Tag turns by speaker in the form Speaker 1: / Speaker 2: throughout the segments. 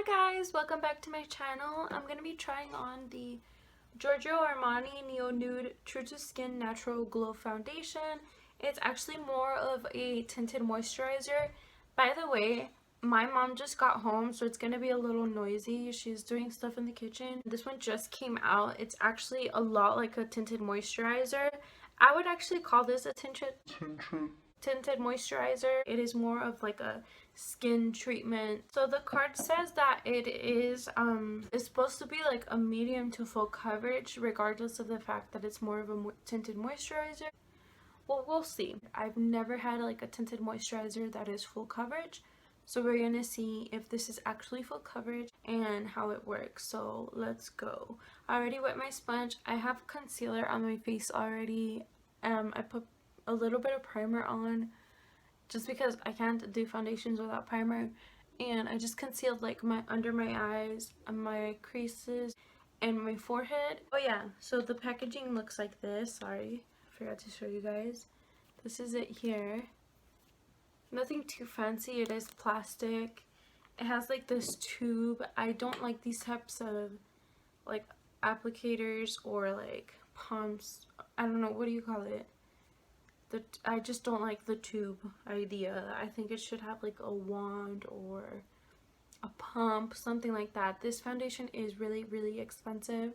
Speaker 1: Hi guys, welcome back to my channel. I'm going to be trying on the Giorgio Armani NEO Nude True to Skin Natural Glow Foundation. It's actually more of a tinted moisturizer. By the way, my mom just got home, so it's going to be a little noisy. She's doing stuff in the kitchen. This one just came out. It's actually a lot like a tinted moisturizer. I would actually call this a tinted moisturizer. It is more of like a skin treatment. So the card says that it is it's supposed to be like a medium to full coverage, regardless of the fact that it's more of a tinted moisturizer. Well, we'll see. I've never had like a tinted moisturizer that is full coverage, so we're gonna see if this is actually full coverage and how it works. So let's go. I already wet my sponge. I have concealer on my face already. I put a little bit of primer on just because I can't do foundations without primer, and I just concealed like my under my eyes, my creases, and my forehead. Oh yeah, so the packaging looks like this. Sorry, I forgot to show you guys. This is it here. Nothing too fancy. It is plastic. It has like this tube. I don't like these types of like applicators or like pumps. I don't know, what do you call it? I just don't like the tube idea. I think it should have like a wand or a pump, something like that. This foundation is really expensive,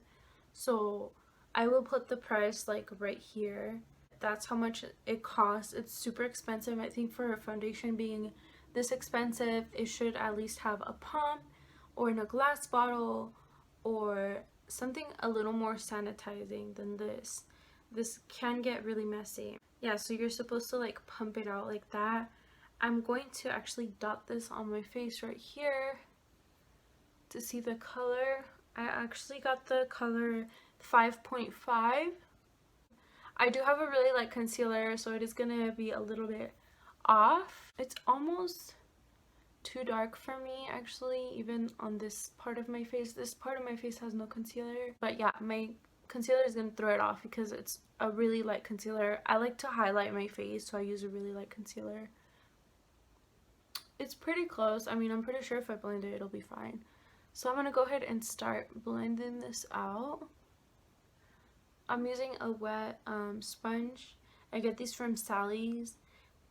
Speaker 1: so I will put the price like right here. That's how much it costs. It's super expensive. I think for a foundation being this expensive, it should at least have a pump or in a glass bottle or something a little more sanitizing than this. This can get really messy. Yeah, so you're supposed to like pump it out like that. I'm going to actually dot this on my face right here to see the color. I actually got the color 5.5. I do have a really light concealer, so it is gonna be a little bit off. It's almost too dark for me actually, even on this part of my face. This part of my face has no concealer, but yeah, my concealer is gonna throw it off because it's a really light concealer. I like to highlight my face, so I use a really light concealer. It's pretty close. I mean, I'm pretty sure if I blend it, it'll be fine. So I'm gonna go ahead and start blending this out. I'm using a wet sponge. I get these from Sally's.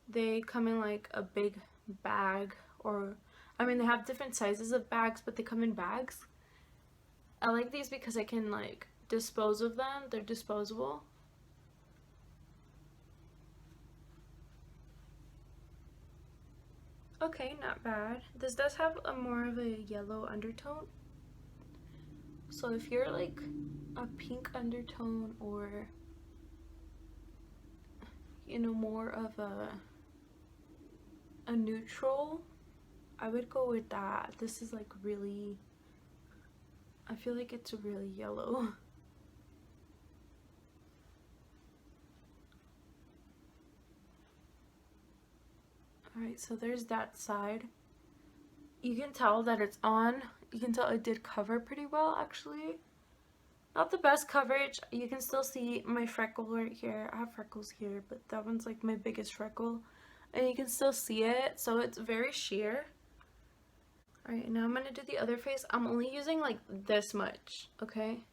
Speaker 1: They come in like a big bag, or I mean, they have different sizes of bags, but they come in bags. I like these because I can like dispose of them. They're disposable. Okay, not bad. This does have a more of a yellow undertone. So if you're like a pink undertone, or you know, more of a neutral, I would go with that. This is like really, I feel like it's really yellow. Alright, so there's that side. You can tell that it's on. You can tell it did cover pretty well actually. Not the best coverage. You can still see my freckle right here. I have freckles here, but that one's like my biggest freckle. And you can still see it, so it's very sheer. Alright, now I'm going to do the other face. I'm only using like this much, okay?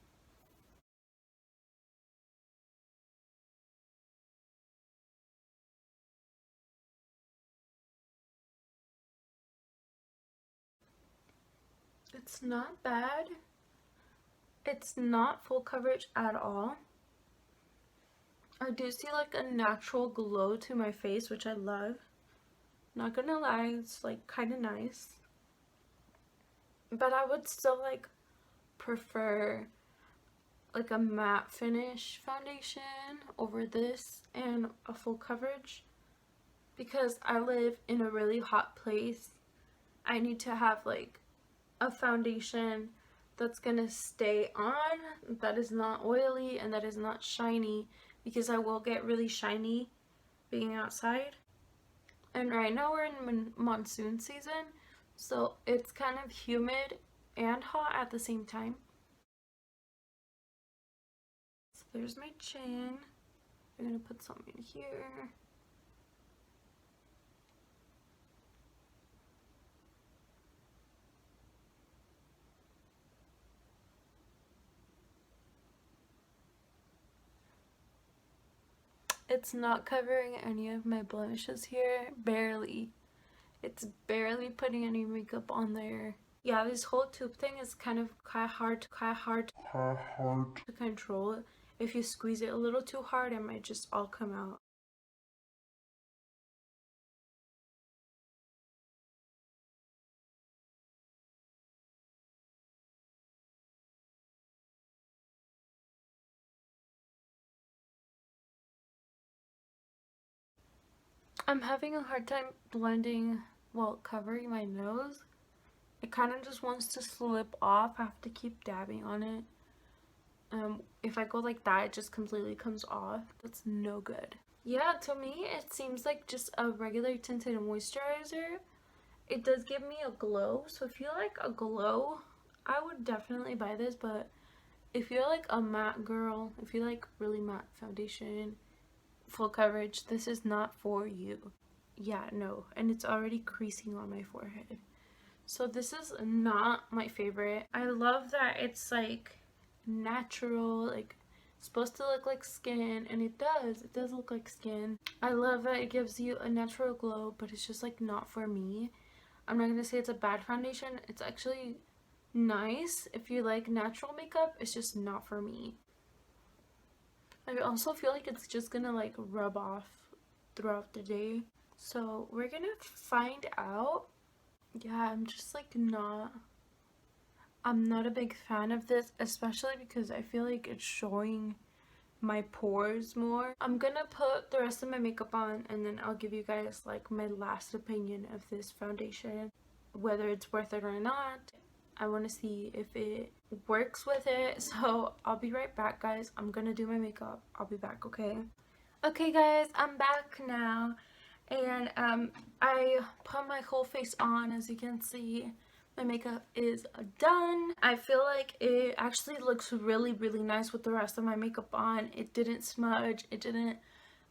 Speaker 1: It's not bad. It's not full coverage at all. I do see like a natural glow to my face, which I love. Not gonna lie, it's like kind of nice. But I would still like prefer like a matte finish foundation over this and a full coverage, because I live in a really hot place. I need to have like a foundation that's gonna stay on, that is not oily and that is not shiny, because I will get really shiny being outside. And right now we're in monsoon season, so it's kind of humid and hot at the same time. So there's my chin. I'm gonna put some in here. It's not covering any of my blemishes here. Barely. It's barely putting any makeup on there. Yeah, this whole tube thing is kind of hard to control. If you squeeze it a little too hard, it might just all come out. I'm having a hard time blending while covering my nose. It kind of just wants to slip off. I have to keep dabbing on it. If I go like that, it just completely comes off. That's no good. Yeah, to me, it seems like just a regular tinted moisturizer. It does give me a glow, so if you like a glow, I would definitely buy this. But if you're like a matte girl, if you like really matte foundation, full coverage, this is not for you. Yeah, no. And it's already creasing on my forehead. So this is not my favorite. I love that it's like natural, like supposed to look like skin, and it does look like skin. I love that it gives you a natural glow, but it's just like not for me. I'm not gonna say it's a bad foundation. It's actually nice if you like natural makeup. It's just not for me. I also feel like it's just gonna like rub off throughout the day. So we're gonna find out. Yeah, I'm not a big fan of this, especially because I feel like it's showing my pores more. I'm gonna put the rest of my makeup on and then I'll give you guys like my last opinion of this foundation, whether it's worth it or not. I want to see if it works with it. So I'll be right back, guys. I'm gonna do my makeup. I'll be back, okay? Okay guys, I'm back now, and I put my whole face on. As you can see, my makeup is done. I feel like it actually looks really nice with the rest of my makeup on. It didn't smudge, it didn't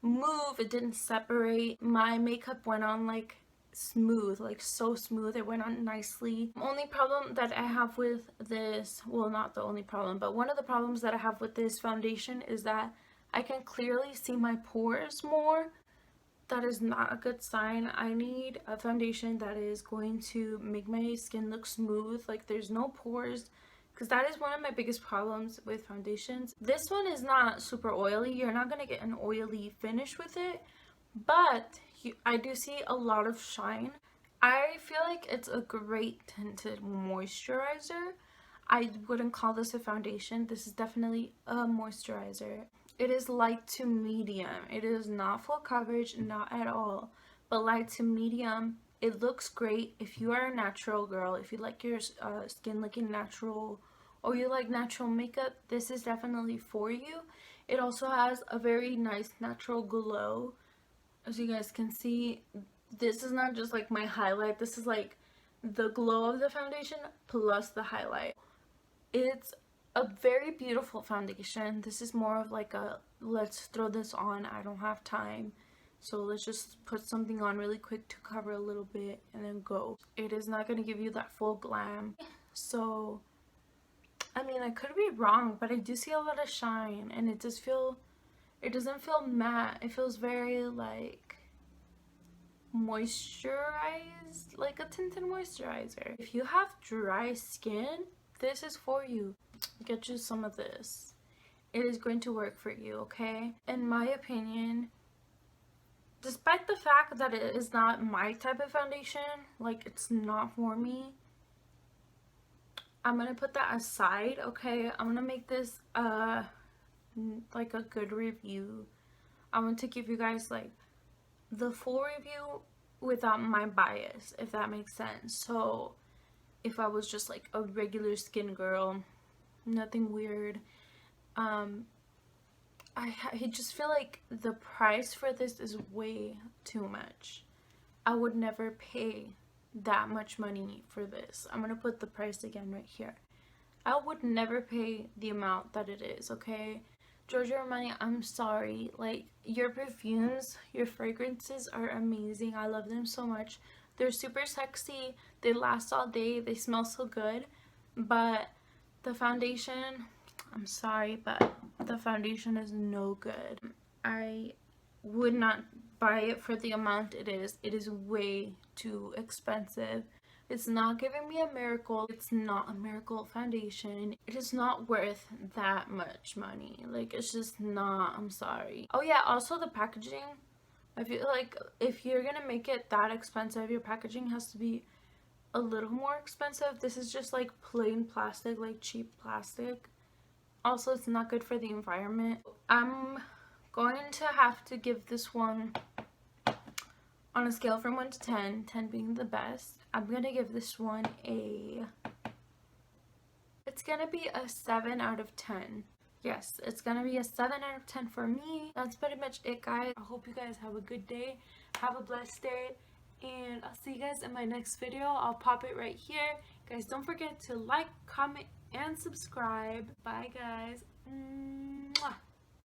Speaker 1: move, it didn't separate. My makeup went on like smooth, like so smooth. It went on nicely. The only problem that I have with this, well, not the only problem, but one of the problems that I have with this foundation is that I can clearly see my pores more. That is not a good sign. I need a foundation that is going to make my skin look smooth, like there's no pores, because that is one of my biggest problems with foundations. This one is not super oily. You're not going to get an oily finish with it, but I do see a lot of shine. I feel like it's a great tinted moisturizer. I wouldn't call this a foundation. This is definitely a moisturizer. It is light to medium. It is not full coverage, not at all, but light to medium. It looks great if you are a natural girl, if you like your skin looking natural, or you like natural makeup. This is definitely for you. It also has a very nice natural glow. As you guys can see, this is not just like my highlight. This is like the glow of the foundation plus the highlight. It's a very beautiful foundation. This is more of like a let's throw this on, I don't have time, so let's just put something on really quick to cover a little bit and then go. It is not going to give you that full glam. So I mean, I could be wrong, but I do see a lot of shine, and it doesn't feel matte. It feels very like moisturized, like a tinted moisturizer. If you have dry skin, this is for you. Get you some of this. It is going to work for you, okay? In my opinion, despite the fact that it is not my type of foundation, like it's not for me, I'm gonna put that aside, okay? I'm gonna make this like a good review. I want to give you guys like the full review without my bias, if that makes sense. So if I was just like a regular skin girl, nothing weird, I just feel like the price for this is way too much. I would never pay that much money for this. I'm gonna put the price again right here. I would never pay the amount that it is, okay? Giorgio Armani, I'm sorry. Like, your perfumes, your fragrances are amazing. I love them so much. They're super sexy. They last all day. They smell so good. But the foundation, I'm sorry, but the foundation is no good. I would not buy it for the amount it is. It is way too expensive. It's not giving me a miracle. It's not a miracle foundation. It is not worth that much money. Like, it's just not. I'm sorry. Oh yeah, also the packaging. I feel like if you're gonna make it that expensive, your packaging has to be a little more expensive. This is just like plain plastic, like cheap plastic. Also, it's not good for the environment. I'm going to have to give this one, on a scale from 1 to 10, 10 being the best, I'm going to give this one it's going to be a 7 out of 10. Yes, it's going to be a 7 out of 10 for me. That's pretty much it, guys. I hope you guys have a good day. Have a blessed day. And I'll see you guys in my next video. I'll pop it right here. Guys, don't forget to like, comment, and subscribe. Bye, guys.